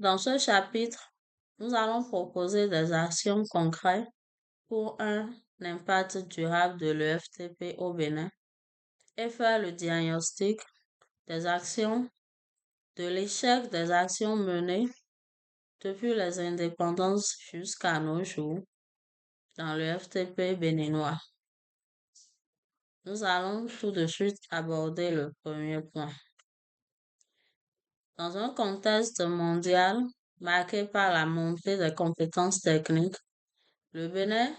Dans ce chapitre, nous allons proposer des actions concrètes pour un impact durable de l'EFTP au Bénin et faire le diagnostic des actions, de l'échec des actions menées depuis les indépendances jusqu'à nos jours dans le FTP béninois. Nous allons tout de suite aborder le premier point. Dans un contexte mondial marqué par la montée des compétences techniques, le Bénin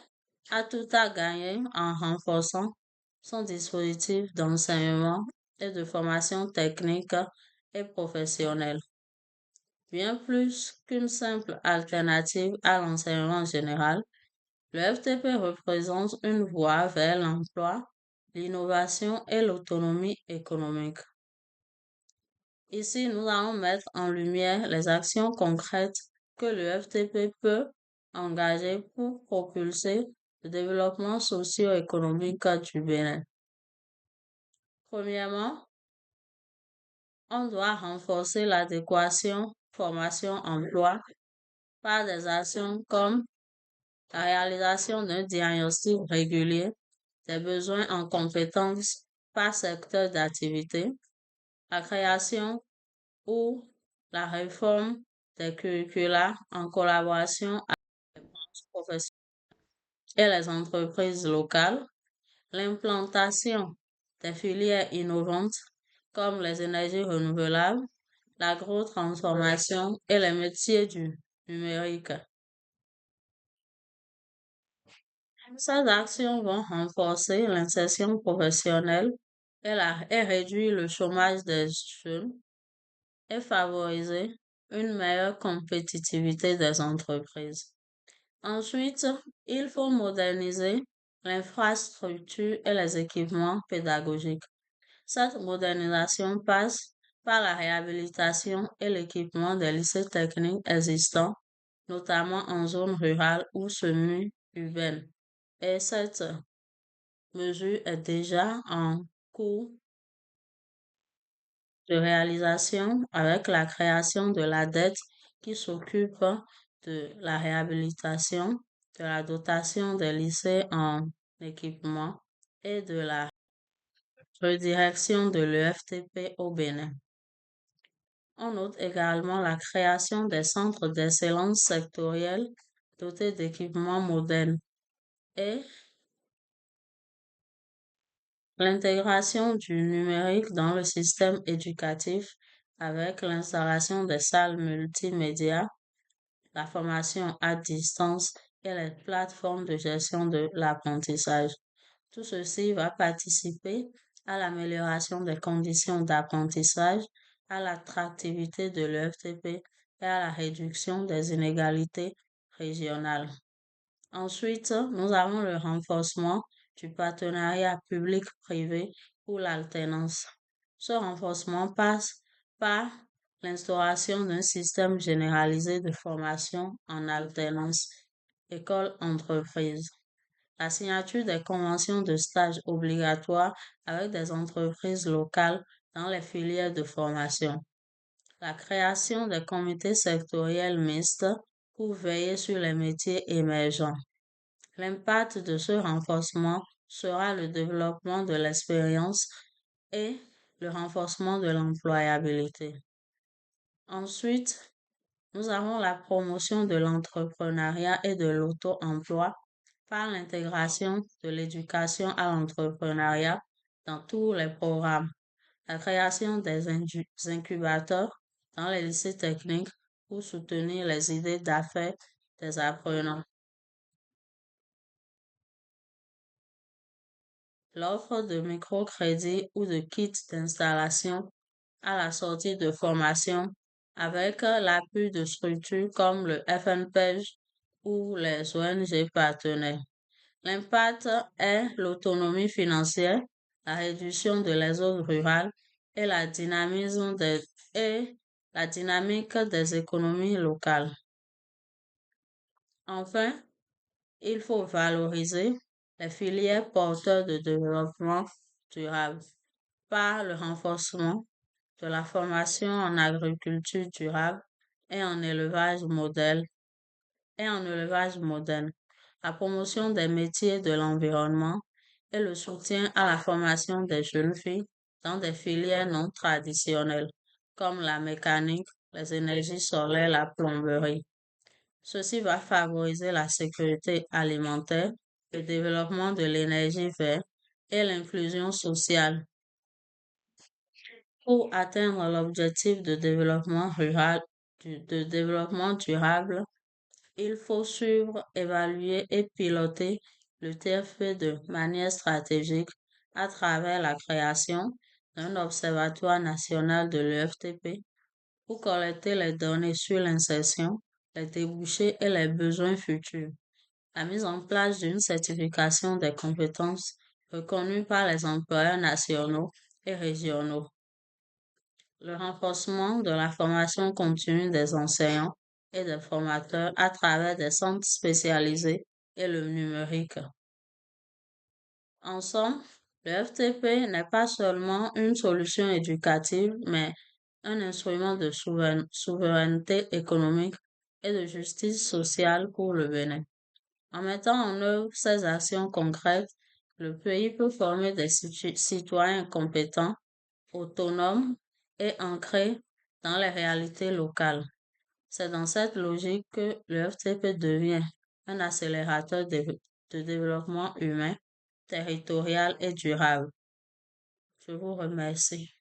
a tout à gagner en renforçant son dispositif d'enseignement et de formation technique et professionnelle. Bien plus qu'une simple alternative à l'enseignement général, le FTP représente une voie vers l'emploi, l'innovation et l'autonomie économique. Ici, nous allons mettre en lumière les actions concrètes que le FTP peut engager pour propulser le développement socio-économique du Bénin. Premièrement, on doit renforcer l'adéquation formation-emploi par des actions comme la réalisation d'un diagnostic régulier des besoins en compétences par secteur d'activité, la création ou la réforme des curricula en collaboration avec les branches professionnelles et les entreprises locales, l'implantation des filières innovantes comme les énergies renouvelables, l'agrotransformation et les métiers du numérique. Ces actions vont renforcer l'insertion professionnelle et réduire le chômage des jeunes et favoriser une meilleure compétitivité des entreprises. Ensuite, il faut moderniser l'infrastructure et les équipements pédagogiques. Cette modernisation passe par la réhabilitation et l'équipement des lycées techniques existants, notamment en zone rurale ou semi-urbaine. Et cette mesure est déjà en cours de réalisation avec la création de la dette qui s'occupe de la réhabilitation, de la dotation des lycées en équipement et de la redirection de l'EFTP au Bénin. On note également la création des centres d'excellence sectoriels dotés d'équipements modernes et l'intégration du numérique dans le système éducatif avec l'installation des salles multimédia, la formation à distance et les plateformes de gestion de l'apprentissage. Tout ceci va participer à l'amélioration des conditions d'apprentissage, à l'attractivité de l'EFTP et à la réduction des inégalités régionales. Ensuite, nous avons le renforcement du partenariat public-privé pour l'alternance. Ce renforcement passe par l'instauration d'un système généralisé de formation en alternance école-entreprise, la signature des conventions de stage obligatoires avec des entreprises locales dans les filières de formation, la création des comités sectoriels mixtes pour veiller sur les métiers émergents. L'impact de ce renforcement sera le développement de l'expérience et le renforcement de l'employabilité. Ensuite, nous avons la promotion de l'entrepreneuriat et de l'auto-emploi par l'intégration de l'éducation à l'entrepreneuriat dans tous les programmes, la création des incubateurs dans les lycées techniques pour soutenir les idées d'affaires des apprenants. L'offre de microcrédits ou de kits d'installation à la sortie de formation avec l'appui de structures comme le FNPEJ ou les ONG partenaires. L'impact est l'autonomie financière, la réduction de les zones rurales et et la dynamique des économies locales. Enfin, il faut valoriser les filières porteurs de développement durable par le renforcement de la formation en agriculture durable et en élevage modèle et en élevage moderne, la promotion des métiers de l'environnement et le soutien à la formation des jeunes filles dans des filières non traditionnelles comme la mécanique, les énergies solaires, la plomberie. Ceci va favoriser la sécurité alimentaire, le développement de l'énergie verte et l'inclusion sociale. Pour atteindre l'objectif de développement rural, de développement durable, il faut suivre, évaluer et piloter le TFP de manière stratégique à travers la création d'un observatoire national de l'EFTP pour collecter les données sur l'insertion, les débouchés et les besoins futurs. La mise en place d'une certification des compétences reconnue par les employeurs nationaux et régionaux. Le renforcement de la formation continue des enseignants et des formateurs à travers des centres spécialisés et le numérique. En somme, le FTP n'est pas seulement une solution éducative, mais un instrument de souveraineté économique et de justice sociale pour le Bénin. En mettant en œuvre ces actions concrètes, le pays peut former des citoyens compétents, autonomes et ancrés dans les réalités locales. C'est dans cette logique que le FTP devient un accélérateur de développement humain, territorial et durable. Je vous remercie.